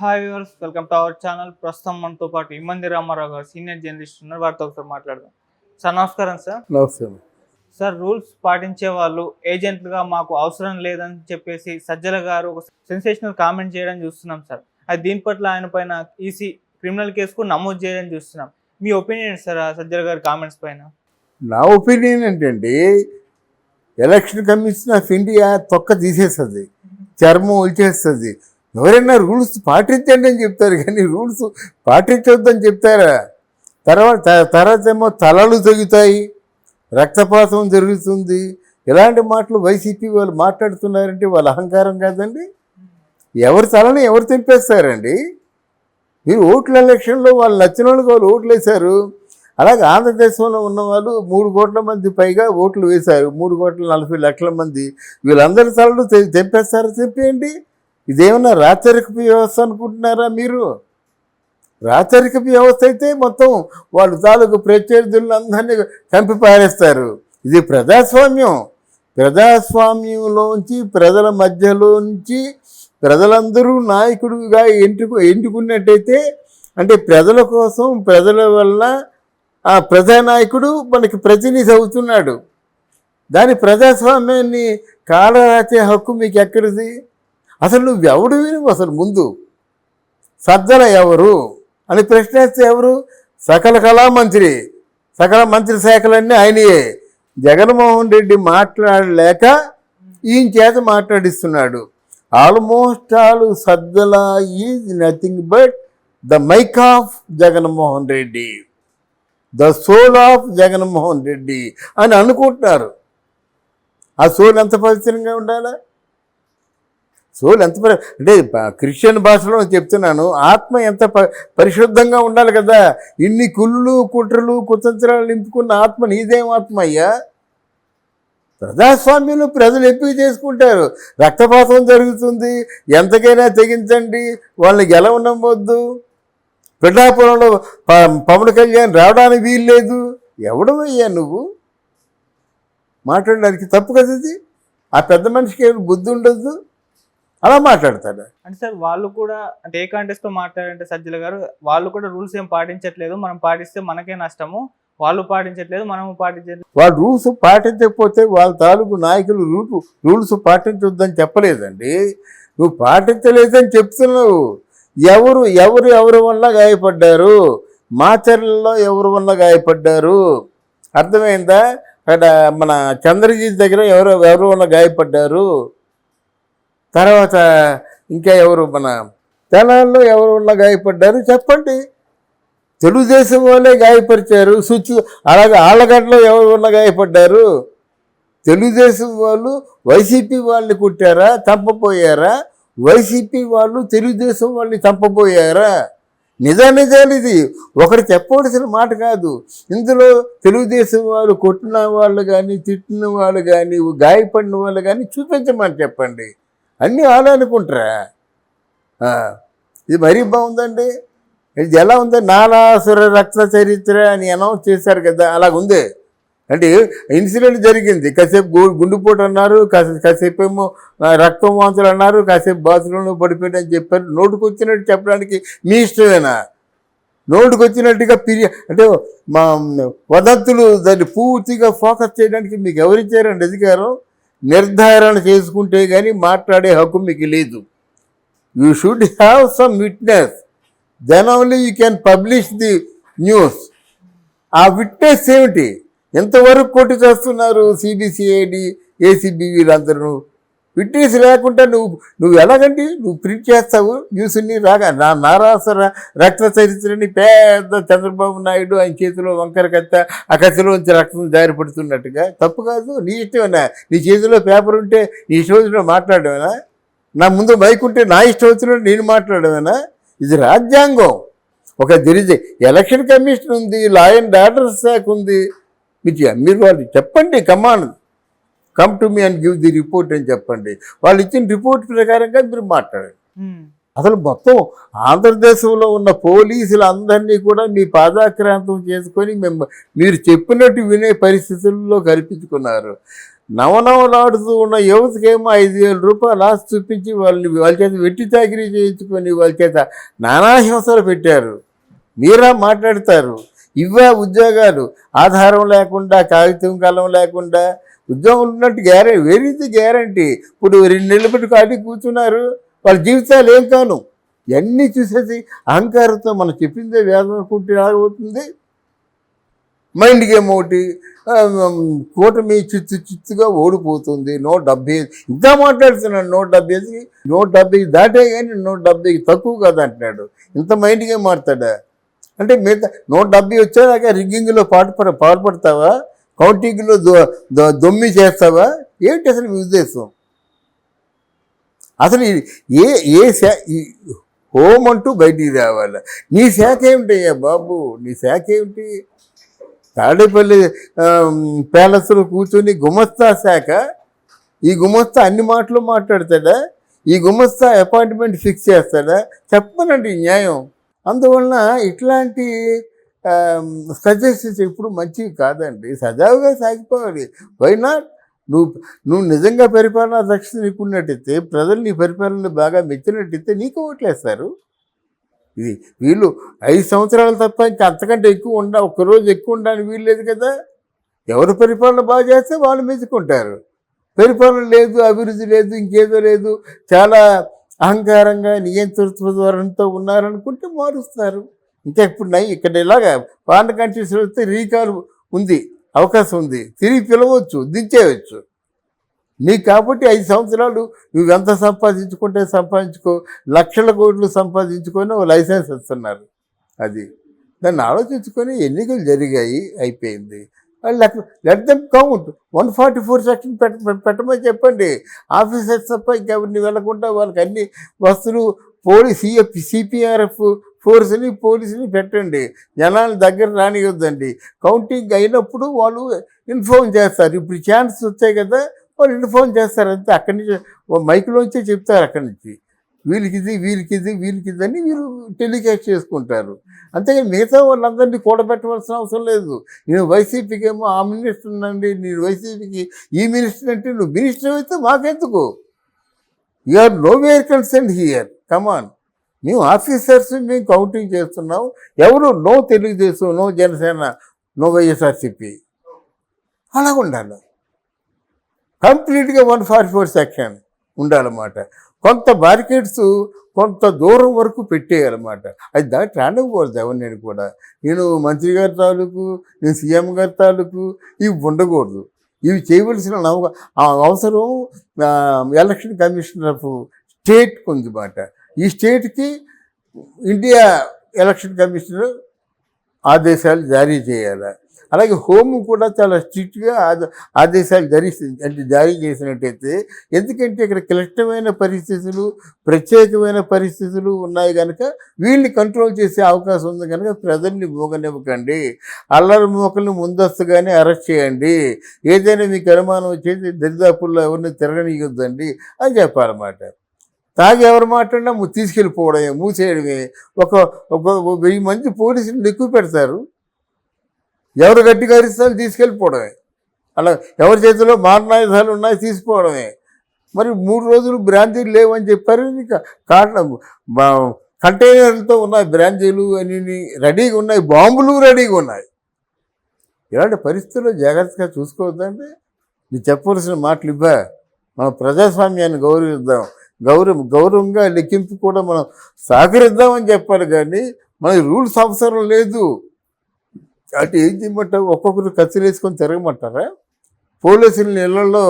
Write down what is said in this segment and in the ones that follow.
Hi viewers, welcome to our channel. ప్రస్తుతం మనతో పాటు ఇమ్మంది రామారావు గారు సీనియర్ జర్నలిస్ట్ ఉన్నారు. వారితో ఒకసారి మాట్లాడదాం. సార్ నమస్కారం. సార్ నమస్తే. సార్ రూల్స్ పాటించే వాళ్ళు ఏజెంట్లుగా మాకు అవసరం లేదని చెప్పేసి సజ్జల గారు ఒక సెన్సేషనల్ కామెంట్ చేయడం చూస్తున్నాం సార్. అది దీని పట్ల ఆయన పైన ఈసీ క్రిమినల్ కేసు కూడా నమోదు చేయడం చూస్తున్నాం. మీ ఒపీనియన్ సార్ ఆ సజ్జల గారి కామెంట్స్ పైన? నా ఒపీనియన్ ఏంటంటే, ఎలక్షన్ కమిషన్ ఆఫ్ ఇండియా తొక్క తీసేస్తుంది, చర్మం ఒలిచేస్తుంది. ఎవరైనా రూల్స్ పాటించండి అని చెప్తారు, కానీ రూల్స్ పాటించొద్దని చెప్తారా? తర్వాత ఏమో తలలు తెగుతాయి, రక్తపాతం జరుగుతుంది. ఇలాంటి మాటలు వైసీపీ వాళ్ళు మాట్లాడుతున్నారంటే వాళ్ళ అహంకారం కాదండి? ఎవరి తలని ఎవరు తెంపేస్తారండి? మీరు ఓట్ల ఎలక్షన్లో వాళ్ళు నచ్చిన వాళ్ళకి వాళ్ళు ఓట్లు వేశారు. అలాగే ఆంధ్రదేశంలో ఉన్న వాళ్ళు 3 కోట్ల మంది పైగా ఓట్లు వేశారు. 3,40,00,000 మంది. వీళ్ళందరి తలలు తెంపేస్తారా? తెంపేయండి. ఇదేమన్నా రాచరికపు వ్యవస్థ అనుకుంటున్నారా మీరు? రాచరికపు వ్యవస్థ అయితే మొత్తం వాళ్ళు తాలూకు ప్రత్యర్థులందరినీ చంపి పారేస్తారు. ఇది ప్రజాస్వామ్యం. ప్రజాస్వామ్యంలోంచి ప్రజల మధ్యలోంచి ప్రజలందరూ నాయకుడిగా ఎన్నుకున్నట్టయితే, అంటే ప్రజల కోసం ప్రజల వల్ల ఆ ప్రజానాయకుడు మనకి ప్రతినిధి అవుతున్నాడు. దాని ప్రజాస్వామ్యాన్ని కాలరాచే హక్కు మీకు ఎక్కడిది? అసలు నువ్వెవడు విను? అసలు ముందు సజ్జల ఎవరు అని ప్రశ్నిస్తే ఎవరు? సకల కళామంత్రి, సకల మంత్రి శాఖలన్నీ ఆయనయే. జగన్మోహన్ రెడ్డి మాట్లాడలేక ఈయన చేత మాట్లాడిస్తున్నాడు. Almost all Sajjala is nothing but the mic of Jaganmohan Reddy, the soul of Jaganmohan Reddy అని అనుకుంటున్నారు. ఆ సోల్ ఎంత పవిత్రంగా ఉండాలా? సోల్ ఎంత అంటే క్రిస్టియన్ భాషలో చెప్తున్నాను, ఆత్మ ఎంత పరిశుద్ధంగా ఉండాలి కదా. ఇన్ని కుళ్ళు కుట్రలు కుతంత్రాలు నింపుకున్న ఆత్మ నీదేం ఆత్మ అయ్యా? ప్రజాస్వామ్యంలో ప్రజలు ఎంపిక చేసుకుంటారు. రక్తపాతం జరుగుతుంది, ఎంతకైనా తెగించండి, వాళ్ళని గెలవనవద్దు. పిఠాపురంలో పవన్ కళ్యాణ్ రావడానికి వీలు లేదు. ఎవడమయ్యా నువ్వు మాట్లాడడానికి? తప్పు కదా ఇది. ఆ పెద్ద మనిషికి ఏమి బుద్ధి ఉండదు, అలా మాట్లాడతాడు. అంటే సార్ వాళ్ళు కూడా అంటే ఏ కాంటెస్ట్తో మాట్లాడంటే సజ్జల గారు వాళ్ళు కూడా రూల్స్ ఏం పాటించట్లేదు, మనం పాటిస్తే మనకే నష్టము, వాళ్ళు పాటించట్లేదు మనము పాటించట్లేదు. వాళ్ళు రూల్స్ పాటించకపోతే వాళ్ళ తాలూకు నాయకులు రూల్స్ పాటించొద్దని చెప్పలేదండి. నువ్వు పాటించలేదని చెప్తున్నావు. ఎవరి వల్ల గాయపడ్డారు? మాచర్లలో ఎవరి వల్ల గాయపడ్డారు? అర్థమైందా? అక్కడ మన చంద్రగిరి దగ్గర ఎవరు వల్ల గాయపడ్డారు? తర్వాత ఇంకా ఎవరు మన తెలంగాణలో ఎవరు వల్ల గాయపడ్డారు చెప్పండి. తెలుగుదేశం వాళ్ళే గాయపరిచారు. అలాగే ఆళ్ళగడ్డలో ఎవరు వల్ల గాయపడ్డారు? తెలుగుదేశం వాళ్ళు వైసీపీ వాళ్ళని కుట్టారా, చంపపోయారా? వైసీపీ వాళ్ళు తెలుగుదేశం వాళ్ళని చంపబోయారా? నిజాలు ఇది ఒకరు చెప్పవలసిన మాట కాదు. ఇందులో తెలుగుదేశం వాళ్ళు కొట్టిన వాళ్ళు కానీ, తిట్టిన వాళ్ళు కానీ, గాయపడిన వాళ్ళు కానీ చూపించమని చెప్పండి. అన్నీ వాళ్ళు అనుకుంటారా? ఇది మరీ బాగుందండి. ఇది ఎలా ఉంది? నారాసుర రక్త చరిత్ర అని అనౌన్స్ చేశారు కదా, అలాగుంది. అంటే ఇన్సిడెంట్ జరిగింది, కాసేపు గుండెపోటు అన్నారు, కాసేపు ఏమో రక్తం వాంతులు అన్నారు, కాసేపు బాత్రూంలో పడిపోయిందని చెప్పారు. నోటుకు వచ్చినట్టు చెప్పడానికి మీ ఇష్టమేనా? నోటుకు వచ్చినట్టుగా అంటే మా వదంతులు దాన్ని పూర్తిగా ఫోకస్ చేయడానికి మీకు ఎవరిచ్చారండి అధికారం? నిర్ధారణ చేసుకుంటే కానీ మాట్లాడే హక్కు మీకు లేదు. You should have some witness, then only you can publish the news. ఆ విట్నెస్ ఏమిటి? ఎంతవరకు కొట్టి చేస్తున్నారు సిబిసిఐడి, ఏసీబీ వీళ్ళందరూ? విట్నెస్ లేకుండా నువ్వు ఎలాగండి నువ్వు ప్రింట్ చేస్తావు న్యూస్ని? నారాసర రక్త చరిత్రని పెద్ద చంద్రబాబు నాయుడు ఆయన చేతిలో వంకర కత్త, ఆ కత్తిలోంచి రక్తం జారిపడుతున్నట్టుగా. తప్పు కాదు, నీ ఇష్టమేనా? నీ చేతిలో పేపర్ ఉంటే నీ ఇష్టం వచ్చిన మాట్లాడమేనా? నా ముందు మైక్ ఉంటే నా ఇష్టం వచ్చినట్టు నేను మాట్లాడమేనా? ఇది రాజ్యాంగం. ఒక ఎలక్షన్ కమిషన్ ఉంది, లా అండ్ ఆర్డర్ శాఖ ఉంది. మీరు వాళ్ళు చెప్పండి, come to me and give the report అని చెప్పండి. వాళ్ళు ఇచ్చిన రిపోర్ట్ ప్రకారంగా మీరు మాట్లాడండి. అసలు మొత్తం ఆంధ్రదేశంలో ఉన్న పోలీసులందరినీ కూడా మీ పాదాక్రాంతం చేసుకొని మీరు చెప్పినట్టు వినే పరిస్థితుల్లో కల్పించుకున్నారు. నవనవలాడుతూ ఉన్న యువతకేమో 5,000 రూపాయలు ఆస్తి చూపించి వాళ్ళ చేత వెట్టి చాకిరీ చేయించుకొని వాళ్ళ చేత నానా హింసలు పెట్టారు. మీరా మాట్లాడతారు. ఇవే ఉద్యోగాలు ఆధారం లేకుండా, కాగితం కలం లేకుండా ఉద్యోగం ఉన్నట్టు వేర్ ఇస్ ది గ్యారంటీ? ఇప్పుడు 2 నెలలు పెట్టి ఖాళీ కూర్చున్నారు, వాళ్ళ జీవితాలు ఏం కాను. ఇవన్నీ చూసేసి అహంకారంతో మనం చెప్పిందే వేదం అనుకుంటే ఆగిపోతుంది. మైండ్ గేమ్ ఒకటి, కూటమి చిత్తుగా ఓడిపోతుంది. 170 ఇంకా మాట్లాడుతున్నాడు. 170 దాటే కానీ 170 తక్కువ కదా అంటున్నాడు. ఇంత మైండ్ గేమ్ మారుతాడా? అంటే మిగతా 170 వచ్చాక రిగ్గింగ్లో పాల్పడతావా? కౌంటింగ్లో దొమ్మి చేస్తావా? ఏంటి అసలు మీ ఉద్దేశం? అసలు హోమ్ అంటూ బయటికి రావాలి. నీ శాఖ ఏమిటయ్యా బాబు? నీ శాఖ ఏమిటి? తాడేపల్లి ప్యాలెస్లో కూర్చొని గుమస్తా శాఖ. ఈ గుమస్తా అన్ని మాటలు మాట్లాడతాడా? ఈ గుమస్తా అపాయింట్మెంట్ ఫిక్స్ చేస్తాడా? చెప్పనండి న్యాయం. అందువలన ఇట్లాంటి సజెషన్స్ ఎప్పుడు మంచివి కాదండి. సజావుగా సాగిపోవాలి. Why not? నువ్వు నిజంగా పరిపాలనా దక్షత నీకున్నట్టయితే, ప్రజలు నీ పరిపాలనలు బాగా మెచ్చినట్టయితే నీకు ఓట్లేస్తారు. ఇది వీళ్ళు 5 సంవత్సరాలు తప్ప ఇంకా అంతకంటే ఎక్కువ ఒక్కరోజు ఎక్కువ ఉండడానికి వీలు లేదు కదా. ఎవరు పరిపాలన బాగా చేస్తే వాళ్ళు మెచ్చుకుంటారు. పరిపాలన లేదు, అభివృద్ధి లేదు, ఇంకేదో లేదు, చాలా అహంకారంగా నియంతృత్వ ధోరణితో ఉన్నారనుకుంటే మారుస్తారు. ఇంకా ఇప్పుడు ఇక్కడ ఇలాగా ఫారిన్ కంట్రీస్లో వస్తే రీకాల్ ఉంది, అవకాశం ఉంది, తిరిగి పిలవచ్చు, దించేయవచ్చు. నీకు కాబట్టి 5 సంవత్సరాలు నువ్వెంత సంపాదించుకో, లక్షల కోట్లు సంపాదించుకొని ఓ లైసెన్స్ ఇస్తున్నారు. అది దాన్ని ఆలోచించుకొని ఎన్నికలు జరిగాయి, అయిపోయింది. Let them count. 144 సెక్షన్ పెట్టమని చెప్పండి. ఆఫీసర్స్ తప్ప ఇంకెవరిని వెళ్ళకుండా వాళ్ళకి అన్ని వస్తువులు సిపిఆర్ఎఫ్ ఫోర్స్ని, పోలీసుని పెట్టండి. జనాల దగ్గర రానియొద్దండి. కౌంటింగ్ అయినప్పుడు వాళ్ళు ఇన్ఫార్మ్ చేస్తారు. ఇప్పుడు ఛాన్స్ వచ్చాయి కదా, వాళ్ళు ఇన్ఫార్మ్ చేస్తారు అంతే. అక్కడి నుంచి మైక్లోంచే చెప్తారు. అక్కడి నుంచి వీళ్ళకిది అని వీళ్ళు టెలికాస్ట్ చేసుకుంటారు. అంతేగాని మిగతా వాళ్ళందరినీ కూడబెట్టవలసిన అవసరం లేదు. నేను వైసీపీకి ఏమో ఆ మినిస్టర్ నండి, నేను వైసీపీకి ఈ మినిస్టర్ అంటే, నువ్వు మినిస్టర్ అయితే మాకెందుకు? You are nowhere concern here. Come on, మేము ఆఫీసర్స్, మేము కౌంటింగ్ చేస్తున్నాం. ఎవరు? No Telugu Desam, no Janasena, no YSRCP. అలా ఉండాలి. కంప్లీట్గా 144 సెక్షన్ ఉండాలన్నమాట. కొంత బారికేడ్స్ కొంత దూరం వరకు పెట్టేయాలన్నమాట. అది దాటి రానివ్వకూడదు ఎవరిని కూడా. నేను మంత్రి గారి తాలూకు, నేను సీఎం గారి తాలూకు ఇవి ఉండకూడదు. ఇవి చేయవలసిన అవసరం ఎలక్షన్ కమిషనర్ ఆఫ్ స్టేట్ ఉందన్నమాట. ఈ స్టేట్కి ఇండియా ఎలక్షన్ కమిషనర్ ఆదేశాలు జారీ చేయాలి. అలాగే హోమ్ కూడా చాలా స్ట్రిక్ట్గా ఆదేశాలు జారీ చేసినట్టయితే, ఎందుకంటే ఇక్కడ క్లిష్టమైన పరిస్థితులు, ప్రత్యేకమైన పరిస్థితులు ఉన్నాయి కనుక వీళ్ళని కంట్రోల్ చేసే అవకాశం ఉంది కనుక ప్రజల్ని మోగనివ్వకండి. అల్లరి మోకల్ని ముందస్తుగానే అరెస్ట్ చేయండి. ఏదైనా మీకు అనుమానం వచ్చేది దరిదాపుల్లో ఎవరిని తిరగనియొద్దండి అని చెప్పాలన్నమాట. తాగి ఎవరు మాట్లాడినా తీసుకెళ్ళిపోవడమే, మూసేయడమే. ఒక 1000 మంది పోలీసులు ఎక్కువ పెడతారు. ఎవరు గట్టిగా అరిస్తారు తీసుకెళ్ళిపోవడమే. అలా ఎవరి చేతిలో మారణాయుధాలు ఉన్నాయి తీసుకోవడమే. మరి 3 రోజులు బ్రాంచీలు లేవని చెప్పారు. కంటైనర్లతో ఉన్నాయి బ్రాంచీలు అన్ని రెడీగా ఉన్నాయి, బాంబులు రెడీగా ఉన్నాయి. ఇలాంటి పరిస్థితుల్లో జాగ్రత్తగా చూసుకోవద్దండి. మీరు చెప్పవలసిన మాటలు ఇవ్వా. మనం ప్రజాస్వామ్యాన్ని గౌరవిద్దాం, గౌరవంగా లెక్కింపు కూడా మనం సహకరిద్దామని చెప్పాలి. కానీ మనకి రూల్స్ అవసరం లేదు. అటు ఏం చేయమంటారు? ఒక్కొక్కరు కత్తులు వేసుకొని తిరగమంటారా? పోలీసుల ఇళ్లలో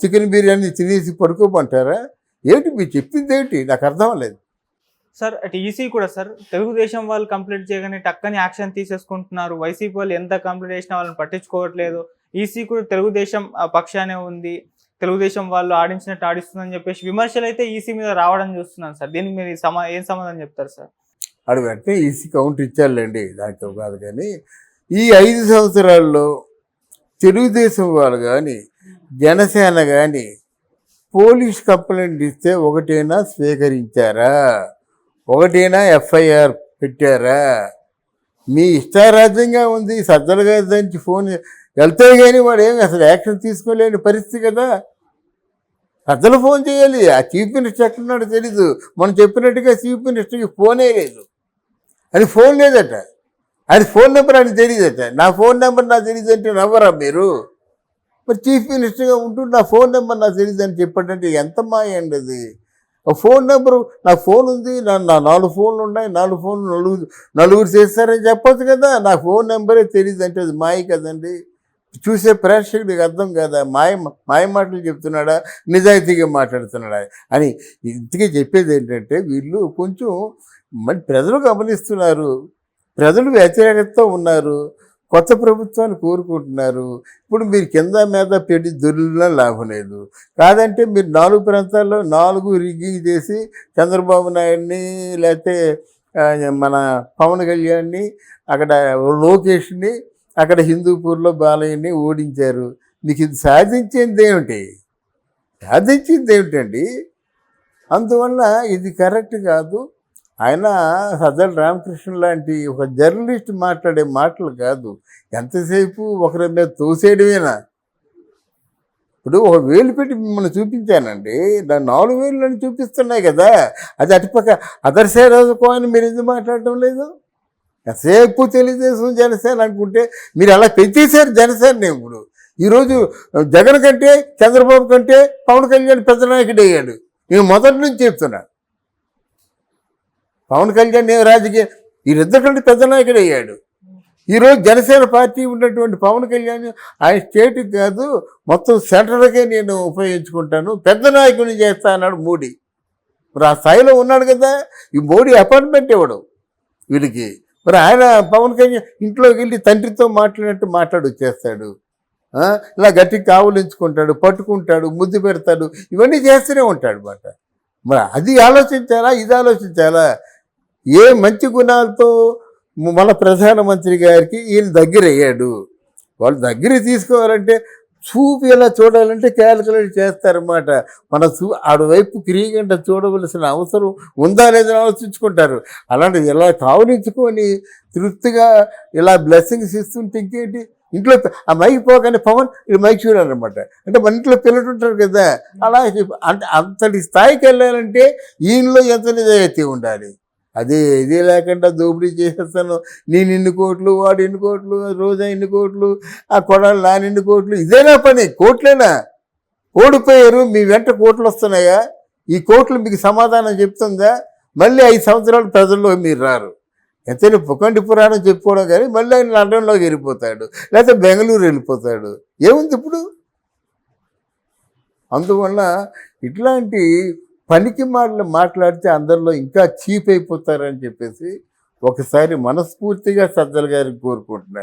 చికెన్ బిర్యానీ తినేసి పడుకోమంటారా? ఏంటి మీరు చెప్పింది ఏంటి? నాకు అర్థం లేదు సార్. అటు ఈసీ కూడా సార్, తెలుగుదేశం వాళ్ళు కంప్లీట్ చేయగానే టక్కని యాక్షన్ తీసేసుకుంటున్నారు. వైసీపీ వాళ్ళు ఎంత కంప్లీట్ చేసినా వాళ్ళని పట్టించుకోవట్లేదు. ఈసీ కూడా తెలుగుదేశం పక్షానే ఉంది, తెలుగుదేశం వాళ్ళు ఆడించినట్టు ఆడిస్తుందని చెప్పేసి విమర్శలు అయితే ఈసీ మీద రావడం చూస్తున్నాను సార్. దీనికి మీరు ఏం సమాధానం చెప్తారు సార్? అడు వెంటనే ఈసీ కౌంట్ ఇచ్చారులేండి, దాంట్లో కాదు. కానీ ఈ 5 సంవత్సరాల్లో తెలుగుదేశం వాళ్ళు కానీ జనసేన కానీ పోలీస్ కంప్లైంట్ ఇస్తే ఒకటైనా స్వీకరించారా? ఒకటైనా ఎఫ్ఐఆర్ పెట్టారా? మీ ఇష్టారాజ్యంగా ఉంది. సజ్జల గారి నుంచి ఫోన్ వెళ్తే కానీ వాడు ఏమి అసలు యాక్షన్ తీసుకోలేని పరిస్థితి కదా. పెద్దలు ఫోన్ చేయాలి. ఆ చీఫ్ మినిస్టర్ ఎక్కడున్నాడో తెలీదు. మనం చెప్పినట్టుగా చీఫ్ మినిస్టర్కి ఫోనే లేదు, అది ఫోన్ లేదట, అది ఫోన్ నెంబర్ అని తెలియదట. నా ఫోన్ నెంబర్ నాకు తెలియదు అంటే నవ్వరా మీరు? మరి చీఫ్ మినిస్టర్గా ఉంటూ నా ఫోన్ నెంబర్ నాకు తెలియదు అని చెప్పాడంటే ఎంత మాయ అండి అది. ఫోన్ నెంబరు నా ఫోన్ ఉంది, నా 4 ఫోన్లు ఉన్నాయి, 4 ఫోన్లు నలుగురు చేస్తారని చెప్పొచ్చు కదా. నా ఫోన్ నెంబరే తెలియదు అంటే అది మాయ కదండి. చూసే ప్రేక్షకుడికి అర్థం కాదా? మాయ మాటలు చెప్తున్నాడా, నిజాయితీగా మాట్లాడుతున్నాడా అని. ఇంతకీ చెప్పేది ఏంటంటే వీళ్ళు కొంచెం మరి ప్రజలు గమనిస్తున్నారు, ప్రజలు వ్యతిరేకతతో ఉన్నారు, కొత్త ప్రభుత్వాన్ని కోరుకుంటున్నారు. ఇప్పుడు మీరు కింద మీద పెట్టి దొరికినా లాభం లేదు. కాదంటే మీరు 4 ప్రాంతాల్లో 4 రిగ్గింగ్ చేసి చంద్రబాబు నాయుడిని లేకపోతే మన పవన్ కళ్యాణ్ని, అక్కడ లోకేష్ని, అక్కడ హిందూపూర్లో బాలయ్యని ఓడించారు. మీకు ఇది సాధించింది ఏమిటండి? అందువల్ల ఇది కరెక్ట్ కాదు. ఆయన సజ్జల రామకృష్ణ లాంటి ఒక జర్నలిస్ట్ మాట్లాడే మాటలు కాదు. ఎంతసేపు ఒకరి మీద తోసేయడమేనా? ఇప్పుడు ఒక వేలు పెట్టి మిమ్మల్ని చూపించానండి, దాన్ని 4 వేలు చూపిస్తున్నాయి కదా. అది అటుపక్క అదర్ సైడ్ అని మీరు ఎందుకు మాట్లాడటం లేదు? ఎంతసేపు తెలుగుదేశం జనసేన అనుకుంటే మీరు అలా పెంచేశారు జనసేన. ఇప్పుడు ఈరోజు జగన్ కంటే చంద్రబాబు కంటే పవన్ కళ్యాణ్ పెద్ద నాయకుడు అయ్యాడు. నేను మొదటి నుంచి చెప్తున్నా, పవన్ కళ్యాణ్ రాజకీయ వీరిద్దరి కంటే పెద్ద నాయకుడు అయ్యాడు. ఈరోజు జనసేన పార్టీ ఉన్నటువంటి పవన్ కళ్యాణ్ ఆయన స్టేట్కి కాదు మొత్తం సెంటర్కే నేను ఉపయోగించుకుంటాను, పెద్ద నాయకుడిని చేస్తా అన్నాడు మోడీ. మరి ఆ స్థాయిలో ఉన్నాడు కదా. ఈ మోడీ అపాయింట్మెంట్ ఇవ్వడం వీళ్ళకి. మరి ఆయన పవన్ కళ్యాణ్ ఇంట్లోకి వెళ్ళి తండ్రితో మాట్లాడినట్టు వచ్చేస్తాడు. ఇలా గట్టిగా కావులించుకుంటాడు, పట్టుకుంటాడు, ముద్దు పెడతాడు, ఇవన్నీ చేస్తూనే ఉంటాడు అన్నమాట. మరి అది ఆలోచించాలా, ఇది ఆలోచించాలా? ఏ మంచి గుణాలతో మన ప్రధానమంత్రి గారికి ఈయన దగ్గర అయ్యాడు. వాళ్ళు దగ్గర తీసుకోవాలంటే చూపు ఎలా చూడాలంటే క్యాలిక్యులేట్ చేస్తారన్నమాట. మన ఆడవైపు క్రియగంట చూడవలసిన అవసరం ఉందా లేదని ఆలోచించుకుంటారు. అలాంటిది ఇలా కావులించుకొని తృప్తిగా ఇలా బ్లెస్సింగ్స్ ఇస్తుంటే ఇంకేంటి? ఇంట్లో ఆ మైక్ పోగానే పవన్ ఇది మైక్ చూడాలన్నమాట. అంటే మన ఇంట్లో పిల్లలు ఉంటారు కదా, అలా అంటే అంతటి స్థాయికి వెళ్ళాలంటే ఈయనలో ఎంత నిజాయితీ ఉండాలి. ఇదే లేకుండా దోపిడీ చేసేస్తాను, నేను ఇన్ని కోట్లు, వాడు ఎన్ని కోట్లు, రోజా ఇన్ని కోట్లు, ఆ కొడాలు నాని ఇన్ని కోట్లు, ఇదేనా పని? కోట్లేనా? ఓడిపోయారు, మీ వెంట కోట్లు వస్తున్నాయా? ఈ కోట్లు మీకు సమాధానం చెప్తుందా? మళ్ళీ 5 సంవత్సరాలు ప్రజల్లో మీరు రారు. ఎంతైనా పుకండి పురాణం చెప్పుకోవడం కానీ మళ్ళీ ఆయన లండన్లోకి వెళ్ళిపోతాడు, లేకపోతే బెంగళూరు వెళ్ళిపోతాడు. ఏముంది ఇప్పుడు? అందువల్ల ఇట్లాంటి పనికి మాటలు మాట్లాడితే అందరిలో ఇంకా చీప్ అయిపోతారని చెప్పేసి ఒకసారి మనస్ఫూర్తిగా సజ్జల గారికి కోరుకుంటున్నాను.